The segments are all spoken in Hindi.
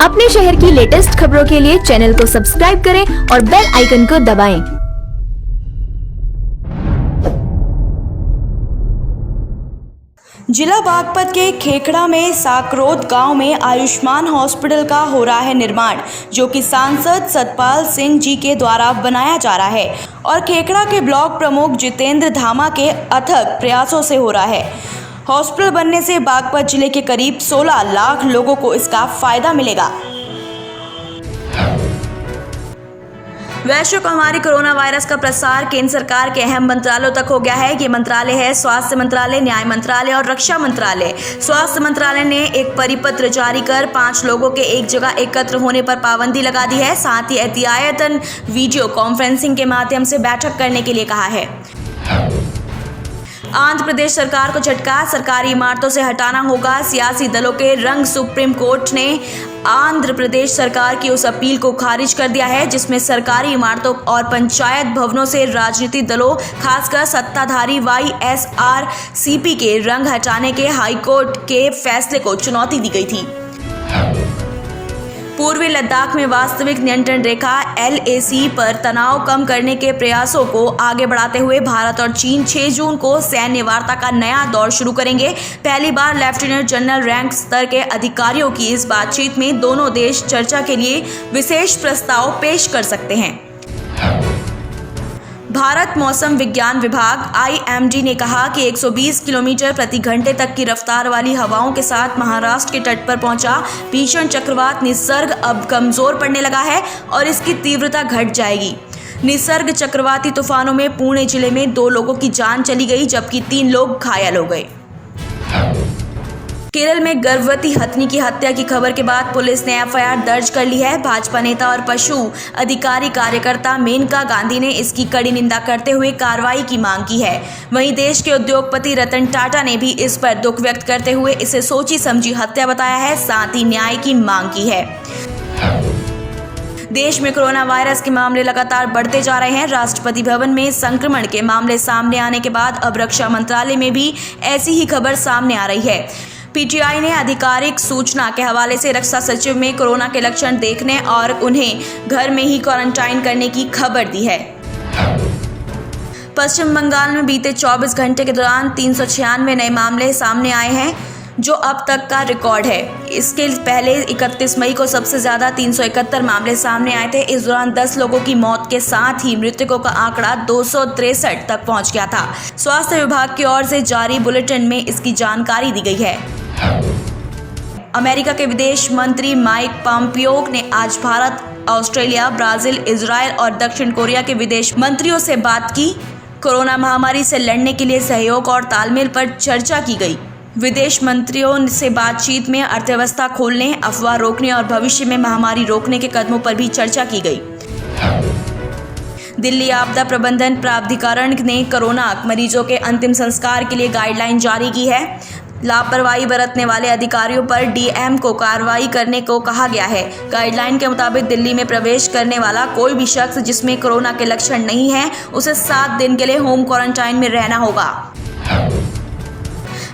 अपने शहर की लेटेस्ट खबरों के लिए चैनल को सब्सक्राइब करें और बेल आइकन को दबाएं। जिला बागपत के खेखड़ा में साकरोद गांव में आयुष्मान हॉस्पिटल का हो रहा है निर्माण, जो कि सांसद सतपाल सिंह जी के द्वारा बनाया जा रहा है और खेखड़ा के ब्लॉक प्रमुख जितेंद्र धामा के अथक प्रयासों से हो रहा है। हॉस्पिटल बनने से बागपत जिले के करीब 16 लाख लोगों को इसका फायदा मिलेगा। वैश्विक महामारी कोरोना वायरस का प्रसार केंद्र सरकार के अहम मंत्रालयों तक हो गया है। ये मंत्रालय है स्वास्थ्य मंत्रालय, न्याय मंत्रालय और रक्षा मंत्रालय। स्वास्थ्य मंत्रालय ने एक परिपत्र जारी कर 5 लोगों के एक जगह एकत्र होने पर पाबंदी लगा दी है। साथ ही एहतियातन वीडियो कॉन्फ्रेंसिंग के माध्यम से बैठक करने के लिए कहा है। आंध्र प्रदेश सरकार को झटका, सरकारी इमारतों से हटाना होगा सियासी दलों के रंग। सुप्रीम कोर्ट ने आंध्र प्रदेश सरकार की उस अपील को खारिज कर दिया है जिसमें सरकारी इमारतों और पंचायत भवनों से राजनीतिक दलों, खासकर सत्ताधारी YSRCP के रंग हटाने के हाईकोर्ट के फैसले को चुनौती दी गई थी। पूर्वी लद्दाख में वास्तविक नियंत्रण रेखा LAC पर तनाव कम करने के प्रयासों को आगे बढ़ाते हुए भारत और चीन 6 जून को सैन्य वार्ता का नया दौर शुरू करेंगे। पहली बार लेफ्टिनेंट जनरल रैंक स्तर के अधिकारियों की इस बातचीत में दोनों देश चर्चा के लिए विशेष प्रस्ताव पेश कर सकते हैं। भारत मौसम विज्ञान विभाग IMD ने कहा कि 120 किलोमीटर प्रति घंटे तक की रफ्तार वाली हवाओं के साथ महाराष्ट्र के तट पर पहुंचा भीषण चक्रवात निसर्ग अब कमजोर पड़ने लगा है और इसकी तीव्रता घट जाएगी। निसर्ग चक्रवाती तूफानों में पुणे जिले में 2 लोगों की जान चली गई जबकि 3 लोग घायल हो गए। केरल में गर्भवती हथनी की हत्या की खबर के बाद पुलिस ने FIR दर्ज कर ली है। भाजपा नेता और पशु अधिकारी कार्यकर्ता मेनका गांधी ने इसकी कड़ी निंदा करते हुए कार्रवाई की मांग की है। वहीं देश के उद्योगपति रतन टाटा ने भी इस पर दुख व्यक्त करते हुए इसे सोची समझी हत्या बताया है, साथ ही न्याय की मांग की है। देश में कोरोना वायरस के मामले लगातार बढ़ते जा रहे हैं। राष्ट्रपति भवन में संक्रमण के मामले सामने आने के बाद अब रक्षा मंत्रालय में भी ऐसी ही खबर सामने आ रही है। PTI ने आधिकारिक सूचना के हवाले से रक्षा सचिव में कोरोना के लक्षण देखने और उन्हें घर में ही क्वारंटाइन करने की खबर दी है। पश्चिम बंगाल में बीते 24 घंटे के दौरान 396 नए मामले सामने आए हैं, जो अब तक का रिकॉर्ड है। इसके पहले 31 मई को सबसे ज्यादा 371 मामले सामने आए थे। इस दौरान 10 लोगों की मौत के साथ ही मृतकों का आंकड़ा 263 तक पहुंच गया था। स्वास्थ्य विभाग की ओर से जारी बुलेटिन में इसकी जानकारी दी गई है। अमेरिका के विदेश मंत्री माइक पॉम्पियो ने आज भारत, ऑस्ट्रेलिया, ब्राजील, इजराइल और दक्षिण कोरिया के विदेश मंत्रियों से बात की। कोरोना महामारी से लड़ने के लिए सहयोग और तालमेल पर चर्चा की गई। विदेश मंत्रियों से बातचीत में अर्थव्यवस्था खोलने, अफवाह रोकने और भविष्य में महामारी रोकने के कदमों पर भी चर्चा की गई। दिल्ली आपदा प्रबंधन प्राधिकरण ने कोरोना मरीजों के अंतिम संस्कार के लिए गाइडलाइन जारी की है। लापरवाही बरतने वाले अधिकारियों पर DM को कार्रवाई करने को कहा गया है। गाइडलाइन के मुताबिक दिल्ली में प्रवेश करने वाला कोई भी शख्स जिसमें कोरोना के लक्षण नहीं है, उसे 7 दिन के लिए होम क्वारंटाइन में रहना होगा।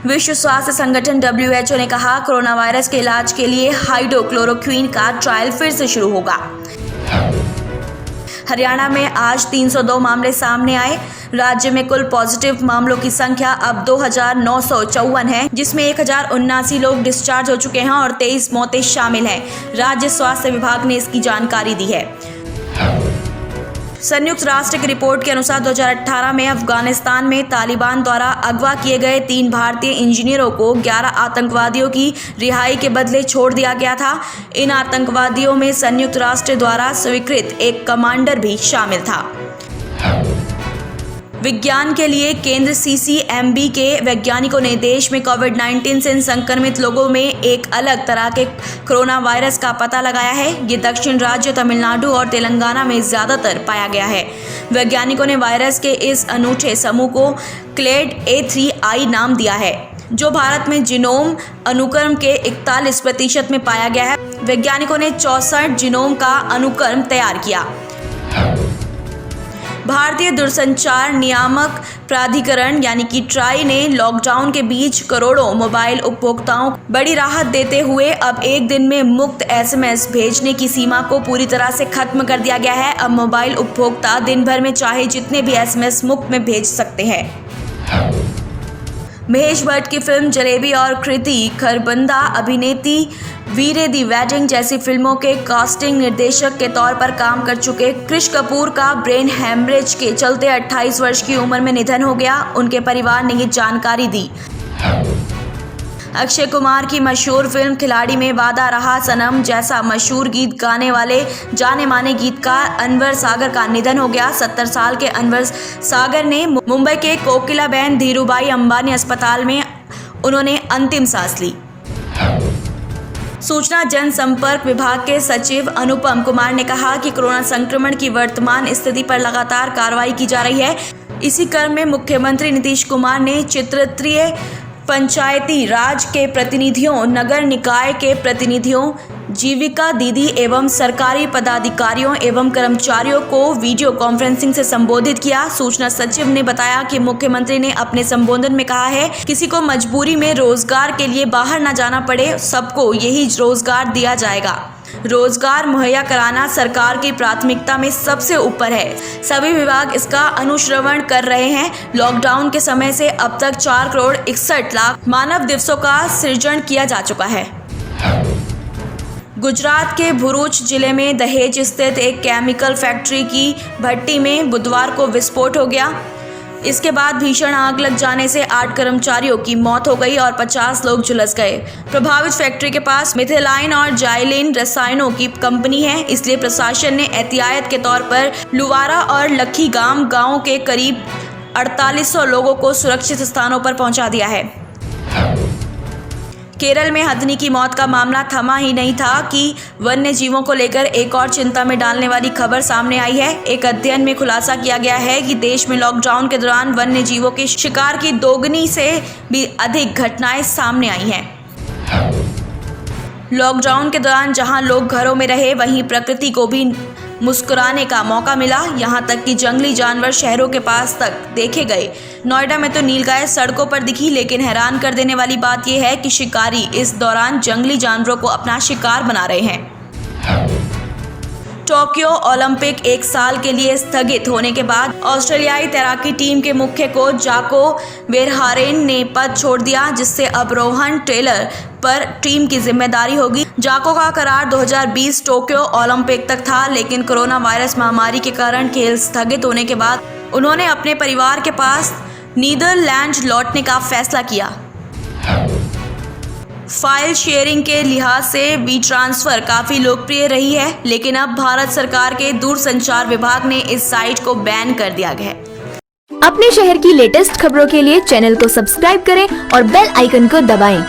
विश्व स्वास्थ्य संगठन WHO ने कहा कोरोना वायरस के इलाज के लिए हाइड्रोक्लोरोक्विन का ट्रायल फिर से शुरू होगा। हरियाणा में आज 302 मामले सामने आए। राज्य में कुल पॉजिटिव मामलों की संख्या अब 2954 है, जिसमें 1079 लोग डिस्चार्ज हो चुके हैं और 23 मौतें शामिल हैं। राज्य स्वास्थ्य विभाग ने इसकी जानकारी दी है। संयुक्त राष्ट्र की रिपोर्ट के अनुसार 2018 में अफगानिस्तान में तालिबान द्वारा अगवा किए गए 3 भारतीय इंजीनियरों को 11 आतंकवादियों की रिहाई के बदले छोड़ दिया गया था। इन आतंकवादियों में संयुक्त राष्ट्र द्वारा स्वीकृत एक कमांडर भी शामिल था। विज्ञान के लिए केंद्र CCMB के वैज्ञानिकों ने देश में कोविड-19 से संक्रमित लोगों में एक अलग तरह के कोरोना वायरस का पता लगाया है। ये दक्षिण राज्य तमिलनाडु और तेलंगाना में ज्यादातर पाया गया है। वैज्ञानिकों ने वायरस के इस अनूठे समूह को क्लेड A3I नाम दिया है, जो भारत में जीनोम अनुक्रम के 41% में पाया गया है। वैज्ञानिकों ने 64 जीनोम का अनुक्रम तैयार किया। भारतीय दूरसंचार नियामक प्राधिकरण यानी कि ट्राई ने लॉकडाउन के बीच करोड़ों मोबाइल उपभोक्ताओं को बड़ी राहत देते हुए अब एक दिन में मुफ्त एसएमएस भेजने की सीमा को पूरी तरह से खत्म कर दिया गया है। अब मोबाइल उपभोक्ता दिन भर में चाहे जितने भी एसएमएस मुफ्त में भेज सकते हैं। महेश भट्ट की फिल्म जलेबी और कृति खरबंदा अभिनेत्री वीरे दी वेडिंग जैसी फिल्मों के कास्टिंग निर्देशक के तौर पर काम कर चुके कृष कपूर का ब्रेन हैमरेज के चलते 28 वर्ष की उम्र में निधन हो गया। उनके परिवार ने ये जानकारी दी। अक्षय कुमार की मशहूर फिल्म खिलाड़ी में वादा रहा सनम जैसा मशहूर गीत गाने वाले जाने माने गीतकार अनवर सागर का निधन हो गया। 70 साल के अनवर सागर ने मुंबई के कोकिलाबेन धीरूभाई अंबानी अस्पताल में उन्होंने अंतिम सांस ली। सूचना जनसंपर्क विभाग के सचिव अनुपम कुमार ने कहा कि कोरोना संक्रमण की वर्तमान स्थिति पर लगातार कार्रवाई की जा रही है। इसी क्रम में मुख्यमंत्री नीतीश कुमार ने क्षेत्रीय पंचायती राज के प्रतिनिधियों, नगर निकाय के प्रतिनिधियों, जीविका दीदी एवं सरकारी पदाधिकारियों एवं कर्मचारियों को वीडियो कॉन्फ्रेंसिंग से संबोधित किया। सूचना सचिव ने बताया कि मुख्यमंत्री ने अपने संबोधन में कहा है, किसी को मजबूरी में रोजगार के लिए बाहर न जाना पड़े, सबको यही रोजगार दिया जाएगा। रोजगार मुहैया कराना सरकार की प्राथमिकता में सबसे ऊपर है। सभी विभाग इसका अनुश्रवण कर रहे हैं। लॉकडाउन के समय से अब तक 4 करोड़ 61 लाख मानव दिवसों का सृजन किया जा चुका है। गुजरात के भरूच जिले में दहेज स्थित एक केमिकल फैक्ट्री की भट्टी में बुधवार को विस्फोट हो गया। इसके बाद भीषण आग लग जाने से 8 कर्मचारियों की मौत हो गई और 50 लोग झुलस गए। प्रभावित फैक्ट्री के पास मिथेलाइन और जाइलिन रसायनों की कंपनी है, इसलिए प्रशासन ने एहतियात के तौर पर लुवारा और लखीगाम गांवों के करीब 4800 लोगों को सुरक्षित स्थानों पर पहुंचा दिया है। केरल में हथिनी की मौत का मामला थमा ही नहीं था कि वन्य जीवों को लेकर एक और चिंता में डालने वाली खबर सामने आई है। एक अध्ययन में खुलासा किया गया है कि देश में लॉकडाउन के दौरान वन्य जीवों के शिकार की दोगुनी से भी अधिक घटनाएं सामने आई हैं। लॉकडाउन के दौरान जहां लोग घरों में रहे, वहीं प्रकृति को भी मुस्कुराने का मौका मिला। यहां तक कि जंगली जानवर शहरों के पास तक देखे गए। नोएडा में तो नीलगाय सड़कों पर दिखी, लेकिन हैरान कर देने वाली बात यह है कि शिकारी इस दौरान जंगली जानवरों को अपना शिकार बना रहे हैं। टोक्यो ओलंपिक एक साल के लिए स्थगित होने के बाद ऑस्ट्रेलियाई तैराकी टीम के मुख्य कोच जाको वेरहारेन ने पद छोड़ दिया, जिससे अब रोहन टेलर पर टीम की जिम्मेदारी होगी। जाको का करार 2020 टोक्यो ओलंपिक तक था, लेकिन कोरोना वायरस महामारी के कारण खेल स्थगित होने के बाद उन्होंने अपने परिवार के पास नीदरलैंड लौटने का फैसला किया। फाइल शेयरिंग के लिहाज से वी ट्रांसफर काफी लोकप्रिय रही है, लेकिन अब भारत सरकार के दूरसंचार विभाग ने इस साइट को बैन कर दिया है। अपने शहर की लेटेस्ट खबरों के लिए चैनल को सब्सक्राइब करें और बेल आइकन को दबाएं।